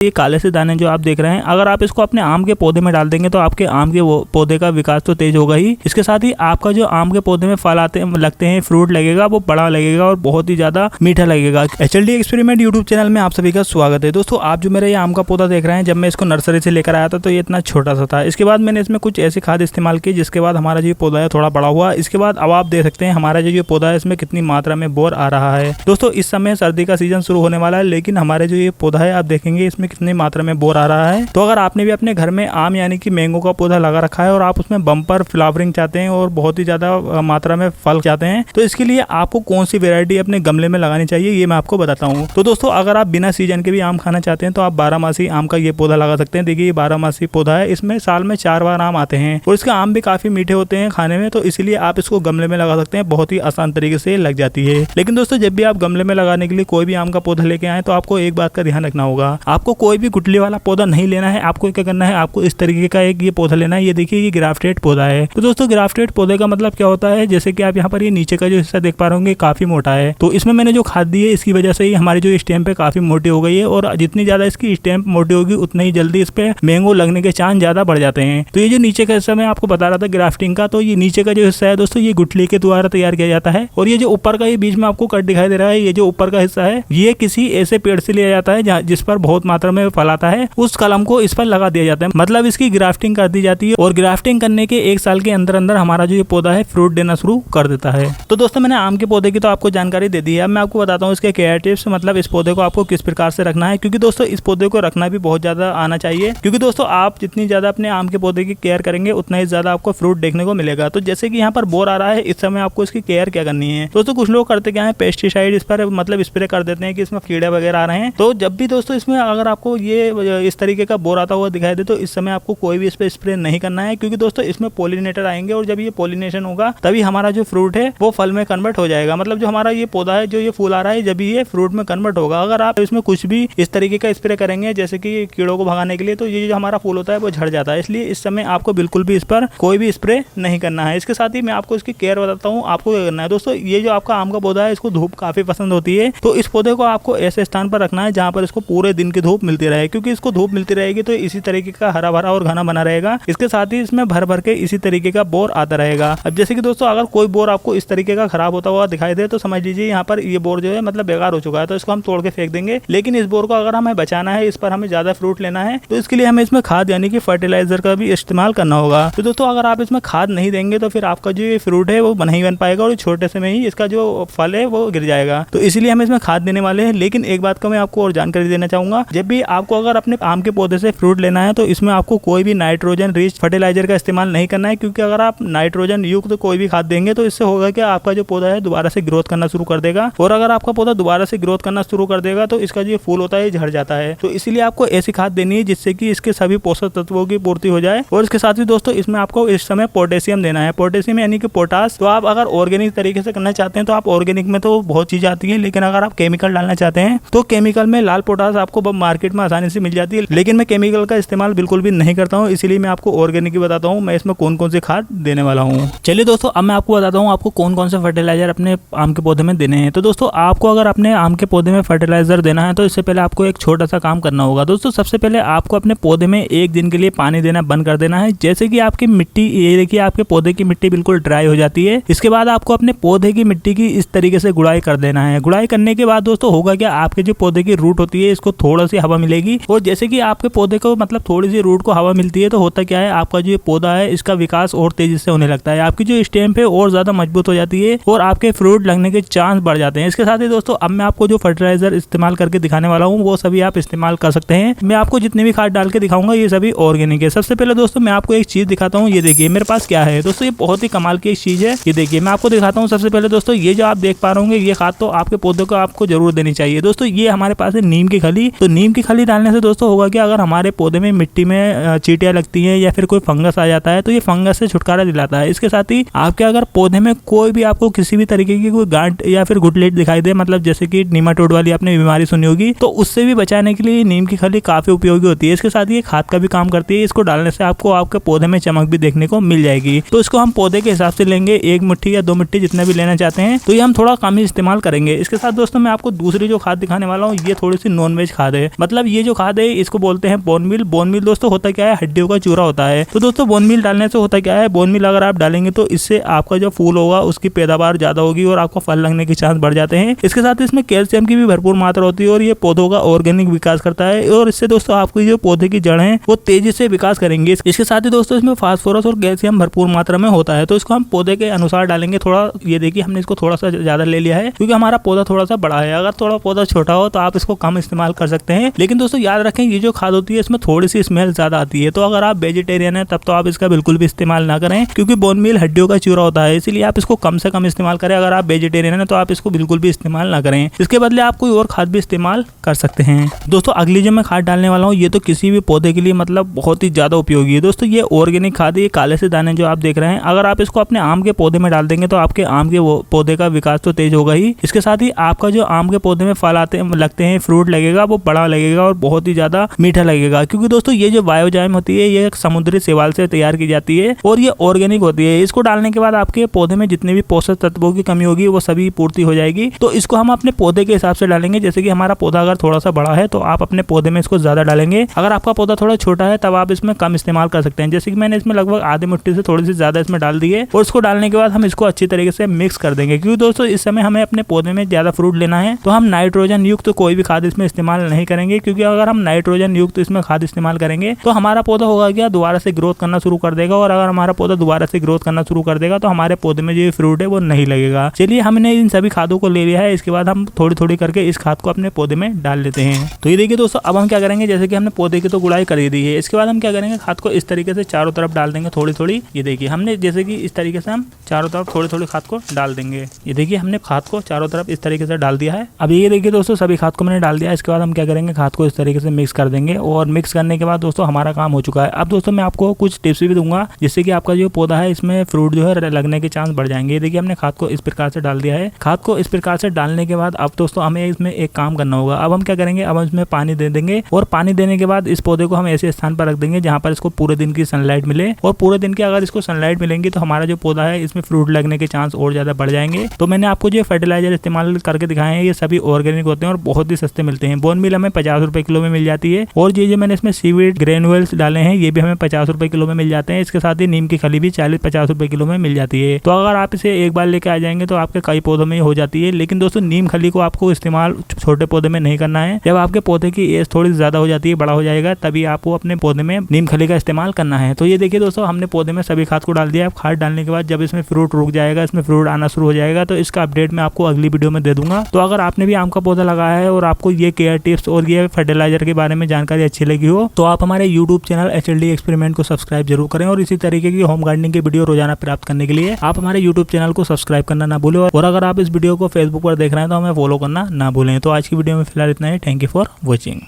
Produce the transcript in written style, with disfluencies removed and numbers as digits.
ये काले से दाने जो आप देख रहे हैं, अगर आप इसको अपने आम के पौधे में डाल देंगे तो आपके आम के पौधे का विकास तो तेज होगा ही, इसके साथ ही आपका जो आम के पौधे में फल आते लगते हैं, फ्रूट लगेगा, वो बड़ा लगेगा और बहुत ही ज्यादा मीठा लगेगा। HLD एक्सपेरिमेंट यूट्यूब चैनल में आप सभी का स्वागत है। दोस्तों, आप जो मेरा ये आम का पौधा देख रहे हैं, जब मैं इसको नर्सरी से लेकर आया था तो ये इतना छोटा सा था। इसके बाद मैंने इसमें कुछ ऐसी खाद इस्तेमाल की जिसके बाद हमारा जो पौधा है थोड़ा बड़ा हुआ। इसके बाद अब आप देख सकते हैं हमारा जो पौधा है इसमें कितनी मात्रा में बोर आ रहा है। दोस्तों, इस समय सर्दी का सीजन शुरू होने वाला है, लेकिन हमारे जो ये पौधा है आप देखेंगे इसमें कितनी मात्रा में बोर आ रहा है। तो अगर आपने भी अपने घर में आम यानी कि मैंगो का पौधा लगा रखा है और आप उसमें बम्पर फ्लावरिंग चाहते हैं और बहुत ही ज्यादा मात्रा में फल चाहते हैं, तो इसके लिए आपको कौन सी वेरायटी अपने गमले में लगानी चाहिए ये मैं आपको बताता हूँ। तो दोस्तों, अगर आप बिना सीजन के भी आम खाना चाहते हैं तो आप 12 आम का ये पौधा लगा सकते हैं। देखिए, ये 12 पौधा है, इसमें साल में 4 बार आम आते हैं और इसके आम भी काफी मीठे होते हैं खाने में, तो इसलिए आप इसको गमले में लगा सकते हैं। बहुत ही आसान तरीके से लग जाती है। लेकिन दोस्तों, जब भी आप गमले में लगाने के लिए कोई भी आम का पौधा लेके आए तो आपको एक बात का ध्यान रखना होगा, आपको कोई भी गुठली वाला पौधा नहीं लेना है। आपको क्या करना है, आपको इस तरीके का एक ये पौधा लेना है। ये देखिए, ये ग्राफ्टेड पौधा है। तो दोस्तों, ग्राफ्टेड पौधे का मतलब क्या होता है, जैसे कि आप यहाँ पर ये नीचे का जो हिस्सा देख पा रहे होंगे काफी मोटा है। तो इसमें मैंने जो खाद दी है इसकी वजह से ही हमारी जो स्टेम पे काफी मोटी हो गई है, और जितनी ज्यादा इसकी स्टेम मोटी होगी उतनी ही जल्दी इस पे मैंगो लगने के चांस ज्यादा बढ़ जाते हैं। तो ये जो नीचे का हिस्सा मैं आपको बता रहा था ग्राफ्टिंग का, तो ये नीचे का जो हिस्सा है दोस्तों, ये गुठली के द्वारा तैयार किया जाता है। और ये जो ऊपर का ये बीच में आपको कट दिखाई दे रहा है, ये जो ऊपर का हिस्सा है, ये किसी ऐसे पेड़ से लिया जाता है जिस पर बहुत मात्रा में फल आता है, उस कलम को इस पर लगा दिया जाता है। मतलब इसकी ग्राफ्टिंग कर दी जाती है, और ग्राफ्टिंग करने के 1 साल के अंदर अंदर हमारा जो ये पौधा है फ्रूट देना शुरू कर देता है। तो दोस्तों, मैंने आम के पौधे की तो आपको जानकारी दे दी है। अब मैं आपको बताता हूँ इसके केयर टिप्स, मतलब इस पौधे को आपको किस प्रकार से रखना है, क्योंकि दोस्तों इस पौधे को रखना भी बहुत ज्यादा आना चाहिए। क्योंकि दोस्तों, आप जितनी ज्यादा अपने आम के पौधे की केयर करेंगे उतना ही ज्यादा आपको फ्रूट देखने को मिलेगा। तो जैसे कि यहाँ पर बोर आ रहा है, इस समय आपको इसकी केयर क्या करनी है। दोस्तों, कुछ लोग करते क्या है, पेस्टिसाइड इस पर मतलब स्प्रे कर देते हैं कि इसमें कीड़े वगैरह आ रहे हैं। तो जब भी दोस्तों इसमें अगर आपको ये इस तरीके का बोर आता हुआ दिखाई दे तो इस समय आपको कोई भी इस पर स्प्रे नहीं करना है, क्योंकि दोस्तों इसमें पॉलिनेटर आएंगे, और जब ये पॉलिनेशन होगा तभी हमारा जो फ्रूट है वो फल में कन्वर्ट हो जाएगा। मतलब जो हमारा ये पौधा है, जो ये फूल आ रहा है, जब ये फ्रूट में कन्वर्ट होगा। अगर आप इसमें कुछ भी इस तरीके का स्प्रे करेंगे जैसे कि कीड़ों को भगाने के लिए, तो ये जो हमारा फूल होता है वो झड़ जाता है। इसलिए इस समय आपको बिल्कुल भी इस पर कोई भी स्प्रे नहीं करना है। इसके साथ ही मैं आपको इसकी केयर बताता हूँ आपको क्या करना है। दोस्तों, ये जो आपका आम का पौधा है इसको धूप काफी पसंद होती है, तो इस पौधे को आपको ऐसे स्थान पर रखना है जहाँ पर इसको पूरे दिन की धूप मिलती रहे, क्योंकि इसको धूप मिलती रहेगी तो इसी तरीके का हरा भरा और घना बना रहेगा। इसके साथ ही इसमें भर भर के इसी तरीके का बोर आता रहेगा। अब जैसे कि दोस्तों, अगर कोई बोर आपको इस तरीके का खराब होता हुआ दिखाई दे तो समझ लीजिए यहाँ पर ये बोर जो है मतलब बेकार हो चुका है, तो इसको हम तोड़ के फेंक देंगे। लेकिन इस बोर को अगर हमें बचाना है, इस पर हमें ज्यादा फ्रूट लेना है, तो इसके लिए हमें इसमें खाद यानी कि फर्टिलाइजर का भी इस्तेमाल करना होगा। तो दोस्तों, अगर आप इसमें खाद नहीं देंगे तो फिर आपका जो ये फ्रूट है वो नहीं बन पाएगा, और छोटे से में ही इसका जो फल है वो गिर जाएगा। तो इसलिए हम इसमें खाद देने वाले हैं। लेकिन एक बात का मैं आपको और जानकारी देना चाहूंगा, जब भी आपको अगर अपने आम के पौधे से फ्रूट लेना है तो इसमें आपको कोई भी नाइट्रोजन रिच फर्टिलाइजर का इस्तेमाल नहीं करना है, क्योंकि अगर आप नाइट्रोजन युक्त कोई भी खाद देंगे तो इससे होगा कि आपका जो पौधा है दोबारा से ग्रोथ करना शुरू कर देगा, और अगर आपका पौधा दोबारा से ग्रोथ करना शुरू कर देगा तो इसका जो फूल होता है झड़ जाता है। तो इसीलिए आपको ऐसी खाद देनी है जिससे कि इसके सभी पोषक तत्वों की पूर्ति हो जाए। और इसके साथ ही दोस्तों, इसमें आपको इस समय पोटेशियम देना है, पोटेशियम यानी कि पोटास। तो आप अगर ऑर्गेनिक तरीके से करना चाहते हैं तो आप ऑर्गेनिक में तो बहुत चीज आती है, लेकिन अगर आप केमिकल डालना चाहते हैं तो केमिकल में लाल पोटास आपको मार्केट में आसानी से मिल जाती है। लेकिन मैं केमिकल का इस्तेमाल बिल्कुल भी नहीं करता हूँ, इसीलिए मैं आपको ऑर्गेनिक ही बताता हूँ मैं इसमें कौन कौन सी खाद देने वाला हूँ। चलिए दोस्तों, अब मैं आपको बताता हूँ आपको कौन कौन से फर्टिलाइजर अपने आम के पौधे में देने हैं। तो दोस्तों, आपको अगर अपने आम के पौधे में फर्टिलाइजर देना है तो इससे पहले आपको एक छोटा सा काम करना होगा। दोस्तों, सबसे पहले आपको अपने पौधे में 1 दिन के लिए पानी देना बंद कर देना है। जैसे कि आपकी मिट्टी, ये देखिए आपके पौधे की मिट्टी बिल्कुल ड्राई हो जाती है। इसके बाद आपको अपने पौधे की मिट्टी की इस तरीके से गुड़ाई कर देना है। गुड़ाई करने के बाद दोस्तों होगा क्या, आपके जो पौधे की रूट होती है इसको थोड़ा सी हवा मिलेगी, और जैसे कि आपके पौधे को मतलब थोड़ी सी रूट को हवा मिलती है तो होता क्या है, आपका जो पौधा है इसका विकास और तेजी से होने लगता है। आपकी जो स्टेम है और ज्यादा मजबूत हो जाती है और आपके फ्रूट लगने के चांस बढ़ जाते हैं। इसके साथ ही दोस्तों, अब मैं आपको जो फर्टिलाइजर इस्तेमाल करके दिखाने वाला हूँ वो सभी आप इस्तेमाल कर सकते हैं। मैं आपको जितने भी खाद डाल के दिखाऊंगा ये सभी ऑर्गेनिक है। सबसे पहले दोस्तों, मैं आपको एक चीज दिखाता हूँ। ये देखिए मेरे पास क्या है दोस्तों, ये बहुत ही कमाल की एक चीज है। ये देखिए मैं आपको दिखाता हूँ। सबसे पहले दोस्तों, ये जो आप देख पा रहे होंगे ये खाद तो आपके पौधों को आपको जरूर देनी चाहिए। दोस्तों, ये हमारे पास है नीम की खली। तो नीम की खली डालने से दोस्तों होगा क्या, अगर हमारे पौधे में मिट्टी में चींटियां लगती हैं या फिर कोई फंगस आ जाता है तो ये फंगस से छुटकारा दिलाता है। इसके साथ ही आपके अगर पौधे में कोई भी आपको किसी भी तरीके की कोई गांठ या फिर गुटलेट दिखाई दे, मतलब जैसे कि नीमाटोड वाली आपने बीमारी सुनी होगी, तो उससे भी बचाने के लिए नीम की खली काफी उपयोगी होती है। इसके साथ ही खाद का भी काम करती है। इसको डालने से आपको आपके पौधे में चमक भी देखने को मिल जाएगी। तो इसको हम पौधे के हिसाब से लेंगे, 1 मुट्ठी या 2 मुट्ठी जितना भी लेना चाहते हैं, तो ये हम थोड़ा कम ही इस्तेमाल करेंगे। इसके साथ दोस्तों, मैं आपको दूसरी जो खाद दिखाने वाला हूँ ये थोड़ी सी नॉन वेज खाद है। मतलब मतलब ये जो खाद है इसको बोलते हैं बोन मील। बोन मील दोस्तों होता क्या है, हड्डियों का चूरा होता है। तो दोस्तों बोन मील डालने से होता क्या है, बोन मील अगर आप डालेंगे तो इससे आपका जो फूल होगा उसकी पैदावार ज्यादा होगी और आपको फल लगने के चांस बढ़ जाते हैं। इसके साथ इसमें कैल्शियम की भी भरपूर मात्रा होती है और ये पौधों का ऑर्गेनिक विकास करता है और इससे दोस्तों आपकी जो पौधे की जड़ है वो तेजी से विकास करेंगे। इसके साथ ही दोस्तों इसमें फास्फोरस और कैल्शियम भरपूर मात्रा में होता है। तो इसको हम पौधे के अनुसार डालेंगे। थोड़ा ये देखिए हमने इसको थोड़ा सा ज्यादा ले लिया है क्योंकि हमारा पौधा थोड़ा सा बड़ा है। अगर थोड़ा पौधा छोटा हो तो आप इसको कम इस्तेमाल कर सकते हैं। लेकिन दोस्तों याद रखें ये जो खाद होती है इसमें थोड़ी सी स्मेल ज्यादा आती है। तो अगर आप वेजिटेरियन है तब तो आप इसका बिल्कुल भी इस्तेमाल ना करें क्योंकि बोन मील हड्डियों का चूरा होता है, इसीलिए आप इसको कम से कम इस्तेमाल करें। अगर आप वेजिटेरियन है तो आप इसको बिल्कुल भी इस्तेमाल ना करें। इसके बदले आप कोई और खाद भी इस्तेमाल कर सकते हैं। दोस्तों अगली जो मैं खाद डालने वाला हूँ ये तो किसी भी पौधे के लिए मतलब बहुत ही ज्यादा उपयोगी है। दोस्तों ये ऑर्गेनिक खाद है, ये काले से दाने जो आप देख रहे हैं, अगर आप इसको अपने आम के पौधे में डाल देंगे तो आपके आम के पौधे का विकास तो तेज होगा ही। इसके साथ ही आपका जो आम के पौधे में फल लगते हैं, फ्रूट लगेगा, वो बड़ा लगेगा और बहुत ही ज्यादा मीठा लगेगा। क्योंकि दोस्तों ये जो बायोजाइम होती है ये एक समुद्री शैवाल से तैयार की जाती है और ये ऑर्गेनिक होती है। इसको डालने के बाद आपके पौधे में जितने भी पोषक तत्वों की कमी होगी वो सभी पूर्ति हो जाएगी। तो इसको हम अपने पौधे के हिसाब से डालेंगे। जैसे कि हमारा पौधा अगर थोड़ा सा बड़ा है तो आप अपने पौधे में इसको ज्यादा डालेंगे। अगर आपका पौधा थोड़ा छोटा है तब आप इसमें कम इस्तेमाल कर सकते हैं। जैसे कि मैंने इसमें लगभग आधे मुट्ठी से थोड़ी सी ज्यादा इसमें डाल दी है और इसको डालने के बाद हम इसको अच्छी तरीके से मिक्स कर देंगे। क्योंकि दोस्तों इस समय हमें अपने पौधे में ज्यादा फ्रूट लेना है तो हम नाइट्रोजन युक्त तो कोई भी खाद इसमें इस्तेमाल नहीं करेंगे। क्योंकि अगर हम नाइट्रोजन युक्त इसमें खाद इस्तेमाल करेंगे तो हमारा पौधा होगा क्या, दोबारा से ग्रोथ करना शुरू कर देगा। और अगर हमारा पौधा दोबारा से ग्रोथ करना शुरू कर देगा तो हमारे पौधे में जो फ्रूट है वो नहीं लगेगा। चलिए हमने इन सभी खादों को ले लिया है। इसके बाद हम थोड़ी थोड़ी करके इस खाद को अपने पौधे में डाल लेते हैं। तो ये देखिए दोस्तों अब हम क्या करेंगे, जैसे कि हमने पौधे की तो गुड़ाई कर दी है, इसके बाद हम क्या करेंगे, खाद को इस तरीके से चारों तरफ डाल देंगे थोड़ी थोड़ी। ये देखिए हमने जैसे कि इस तरीके से हम चारों तरफ थोड़ी थोड़ी खाद को डाल देंगे। ये देखिए हमने खाद को चारों तरफ इस तरीके से डाल दिया है। अब ये देखिए दोस्तों सभी खाद को मैंने डाल दिया। इसके बाद हम क्या करेंगे, खाद को इस तरीके से मिक्स कर देंगे और मिक्स करने के बाद दोस्तों हमारा काम हो चुका है। अब दोस्तों मैं आपको कुछ टिप्स भी दूंगा जिससे कि आपका जो पौधा है इसमें फ्रूट जो है लगने के चांस बढ़ जाएंगे। ये देखिए हमने खाद को इस प्रकार से डाल दिया है। खाद को इस प्रकार से डालने के बाद अब दोस्तों हमें इसमें एक काम करना होगा। अब हम क्या करेंगे, अब हम इसमें पानी दे देंगे और पानी देने के बाद इस पौधे को हम ऐसे स्थान पर रख देंगे जहां पर इसको पूरे दिन की सनलाइट मिले। और पूरे दिन की अगर इसको सनलाइट मिलेंगी तो हमारा जो पौधा है इसमें फ्रूट लगने के चांस और ज्यादा बढ़ जाएंगे। तो मैंने आपको जो फर्टिलाइजर इस्तेमाल करके दिखाए हैं ये सभी ऑर्गेनिक होते हैं और बहुत ही सस्ते मिलते हैं। बोन मील हमें 50 रुपए किलो में मिल जाती है और ये जो मैंने इसमें सीवीड ग्रेनुअल्स डाले हैं ये भी हमें 50 रुपए किलो में मिल जाते हैं। इसके साथ ही नीम की खली भी 40-50 रुपए किलो में मिल जाती है। तो अगर आप इसे एक बार लेके आ जाएंगे तो आपके कई पौधों में हो जाती है। लेकिन दोस्तों नीम खली को आपको इस्तेमाल छोटे पौधे में नहीं करना है। जब आपके पौधे की एज थोड़ी ज्यादा हो जाती है, बड़ा हो जाएगा, तभी आपको अपने पौधे में नीम खली का इस्तेमाल करना है। तो ये देखिए दोस्तों हमने पौधे में सभी खाद को डाल दिया है। खाद डालने के बाद जब इसमें फ्रूट रुक जाएगा, इसमें फ्रूट आना शुरू हो जाएगा तो इसका अपडेट मैं आपको अगली वीडियो में दे दूंगा। तो अगर आपने भी आम का पौधा लगाया है और आपको ये केयर टिप्स और ये फर्टिलाइजर के बारे में जानकारी अच्छी लगी हो तो आप हमारे यूट्यूब चैनल HLD एक्सपेरिमेंट को सब्सक्राइब जरूर करें। और इसी तरीके की होम गार्डनिंग की वीडियो रोजाना प्राप्त करने के लिए आप हमारे यूट्यूब चैनल को सब्सक्राइब करना ना भूलें। और अगर आप इस वीडियो को फेसबुक पर देख रहे हैं तो हमें फॉलो करना ना भूलें। तो आज की वीडियो में फिलहाल इतना ही। Thank you for watching.